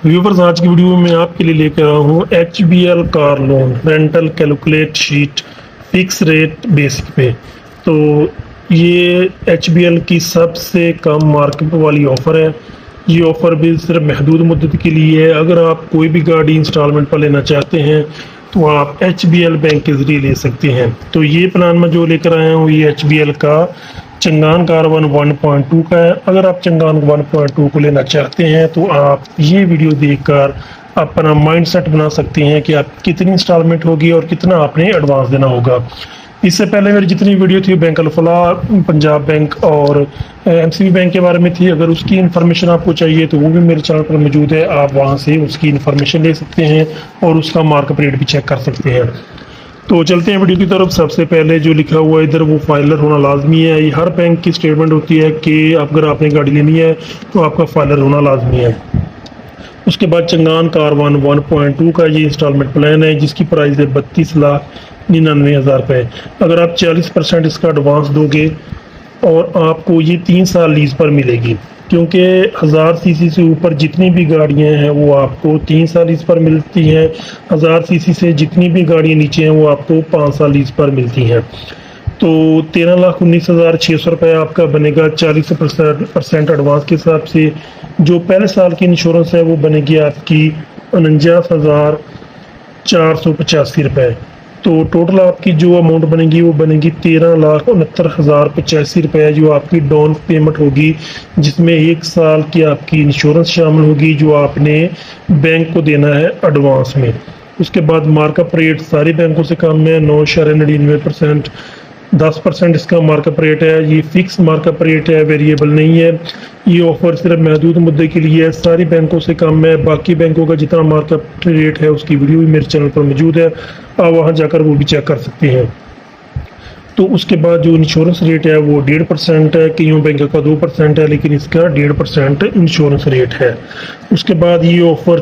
Viewers, आज की video में मैं आपके लिए लेकर आया हूँ HBL car loan rental calculate sheet fix rate basic पे। तो ये HBL की सबसे कम मार्केट वाली ऑफ़र है। ये ऑफ़र भी सिर्फ महदूद मुद्दत के लिए है। अगर आप कोई भी गाड़ी इंस्टॉलमेंट पर लेना चाहते हैं तो आप HBL बैंक के ज़रिए ले सकते हैं। तो ये प्लान मैं जो लेकर आया हूँ ये HBL का चंगान कारवन 1.2 का है। अगर आप चंगान 1.2 को लेना चाहते हैं तो आप ये वीडियो देखकर अपना माइंड सेट बना सकते हैं कि आप कितनी इंस्टॉलमेंट होगी और कितना आपने एडवांस देना होगा। इससे पहले मेरी जितनी वीडियो थी बैंक अल-फलाह, पंजाब बैंक और MCB बैंक के बारे में थी। अगर उसकी इन्फॉर्मेशन आपको चाहिए तो वो भी मेरे चैनल पर मौजूद है। आप वहाँ से उसकी इन्फॉर्मेशन ले सकते हैं और उसका मार्कअप रेट भी चेक कर सकते हैं। तो चलते हैं वीडियो की तरफ। सबसे पहले जो लिखा हुआ है इधर वो फाइलर होना लाजमी है। ये हर बैंक की स्टेटमेंट होती है कि अगर आपने गाड़ी लेनी है तो आपका फाइलर होना लाजमी है। उसके बाद चंगान कारवान 1.2 का ये इंस्टॉलमेंट प्लान है जिसकी प्राइस है 32,99,000 रुपये। अगर आप 40% इसका एडवांस दोगे और आपको ये 3 साल लीज पर मिलेगी, क्योंकि 1000 सीसी से ऊपर जितनी भी गाड़ियां हैं वो आपको 3 साल लीज पर मिलती हैं। 1000 सीसी से जितनी भी गाड़ियां नीचे हैं वो आपको 5 साल लीज पर मिलती हैं। तो 13,19,600 रुपये आपका बनेगा 40% एडवांस के हिसाब से। जो पहले साल की इंश्योरेंस है वो बनेगी आपकी 49,485 रुपये। तो टोटल आपकी जो अमाउंट बनेगी वो बनेगी 13,69,085 रुपये, जो आपकी डाउन पेमेंट होगी, जिसमें 1 साल की आपकी इंश्योरेंस शामिल होगी जो आपने बैंक को देना है एडवांस में। उसके बाद मार्कअप रेट सारे बैंकों से कम है, 9.99%। 10% इसका मार्कअप रेट है। ये फिक्स मार्कअप रेट है, वेरिएबल नहीं है। ये ऑफर सिर्फ महदूद मुद्दे के लिए है, सारी बैंकों से कम है। बाकी बैंकों का जितना मार्कअप रेट है उसकी वीडियो भी मेरे चैनल पर मौजूद है, आप वहां जाकर वो भी चेक कर सकते हैं। तो उसके बाद जो इंश्योरेंस रेट है वो 1.5% है। कईयों बैंकों का 2% है, लेकिन इसका 1.5% इंश्योरेंस रेट है। उसके बाद ये ऑफर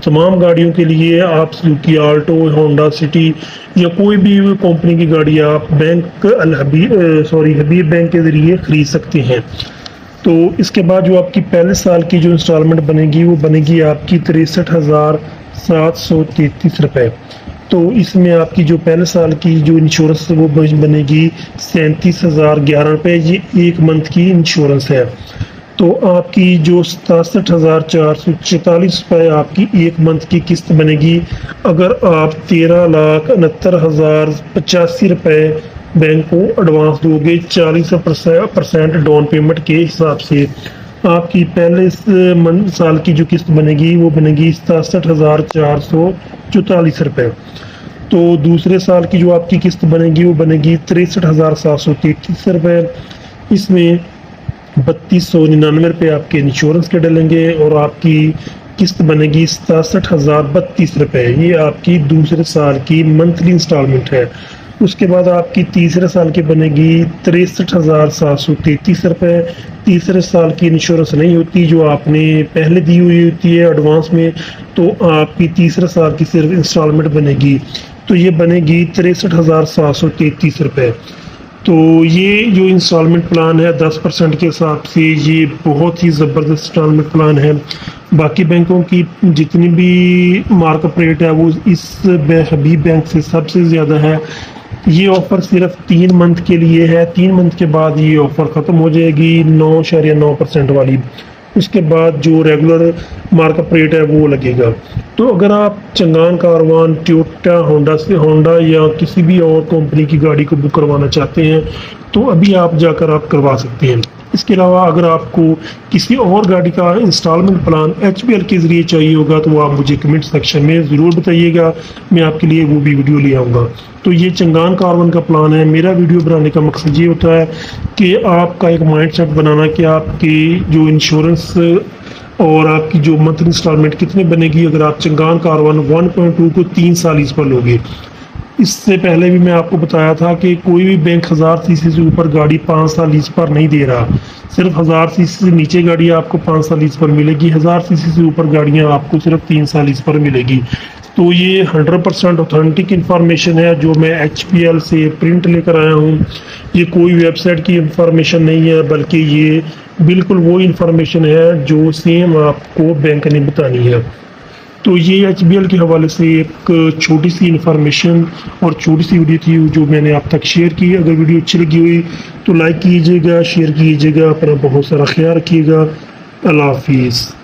तमाम गाड़ियों के लिए, आप सुजुकी आल्टो, होंडा सिटी या कोई भी कंपनी की गाड़ी आप हबीब बैंक के जरिए खरीद सकते हैं। तो इसके बाद जो आपकी पहले साल की जो इंस्टॉलमेंट बनेगी वो बनेगी आपकी 63,733 रुपये। तो इसमें आपकी जो पहले साल की जो इंश्योरेंस है वो बनेगी 37,011 रुपये। ये 1 मंथ की इंश्योरेंस है। तो आपकी जो 67,444 रुपये आपकी 1 मंथ की किस्त बनेगी। अगर आप 13,69,085 रुपये बैंक को एडवांस दोगे 40% डाउन पेमेंट के हिसाब से, आपकी पहले साल की जो किस्त बनेगी वो बनेगी 67,444 रुपये। तो दूसरे साल की जो आपकी किस्त बनेगी वो बनेगी 63,733 रुपये। इसमें 3,299 रुपये आपके इंश्योरेंस के डलेंगे और आपकी किस्त बनेगी 67,032 रुपये। ये आपकी दूसरे साल की मंथली इंस्टॉलमेंट है। उसके बाद आपकी तीसरे साल की बनेगी 63,733 रुपये। तीसरे साल की इंश्योरेंस नहीं होती, जो आपने पहले दी हुई होती है एडवांस में, तो आपकी तीसरे साल की सिर्फ इंस्टॉलमेंट बनेगी, तो ये बनेगी 63,733 रुपये। तो ये जो इंस्टॉलमेंट प्लान है 10% के हिसाब से ये बहुत ही ज़बरदस्त इंस्टॉलमेंट प्लान है। बाकी बैंकों की जितनी भी मार्कअप रेट है वो इस हबीब बैंक से सबसे ज़्यादा है। ये ऑफ़र सिर्फ 3 मंथ के लिए है। 3 मंथ के बाद ये ऑफ़र ख़त्म हो जाएगी 9.9% वाली। उसके बाद जो रेगुलर मार्कअप रेट है वो लगेगा। तो अगर आप चंगान कारवान, टोयोटा, होंडा या किसी भी और कंपनी की गाड़ी को बुक करवाना चाहते हैं तो अभी आप जाकर आप करवा सकते हैं। इसके अलावा अगर आपको किसी और गाड़ी का इंस्टॉलमेंट प्लान HBL के ज़रिए चाहिए होगा तो आप मुझे कमेंट सेक्शन में ज़रूर बताइएगा, मैं आपके लिए वो भी वीडियो ले आऊँगा। तो ये चंगान कारवन का प्लान है। मेरा वीडियो बनाने का मकसद ये होता है कि आपका एक माइंड सेट बनाना कि आपकी जो इंश्योरेंस और आपकी जो मंथली इंस्टॉलमेंट कितनी बनेगी अगर आप चंगान कारवन 1.2 को 3 साल इस पर लोगे। इससे पहले भी मैं आपको बताया था कि कोई भी बैंक 1000 सीसी से ऊपर गाड़ी 5 साल लीज पर नहीं दे रहा। सिर्फ 1000 सीसी से नीचे गाड़ी आपको 5 साल लीज पर मिलेगी। 1000 सीसी से ऊपर गाड़ियां आपको सिर्फ 3 साल लीज पर मिलेगी। تو یہ 100% اوتھینٹک انفارمیشن ہے جو میں HPL سے پرنٹ لے کر آیا ہوں. یہ کوئی ویب سائٹ کی انفارمیشن نہیں ہے، بلکہ یہ بالکل وہ انفارمیشن ہے جو سیم آپ کو بینک نے بتانی ہے. تو یہ HBL کے حوالے سے ایک چھوٹی سی انفارمیشن اور چھوٹی سی ویڈیو تھی جو میں نے آپ تک شیئر کی. اگر ویڈیو اچھی لگی ہوئی تو لائک کیجیے گا، شیئر کیجیے گا، اپنا بہت سارا خیال رکھیے گا. اللہ حافظ.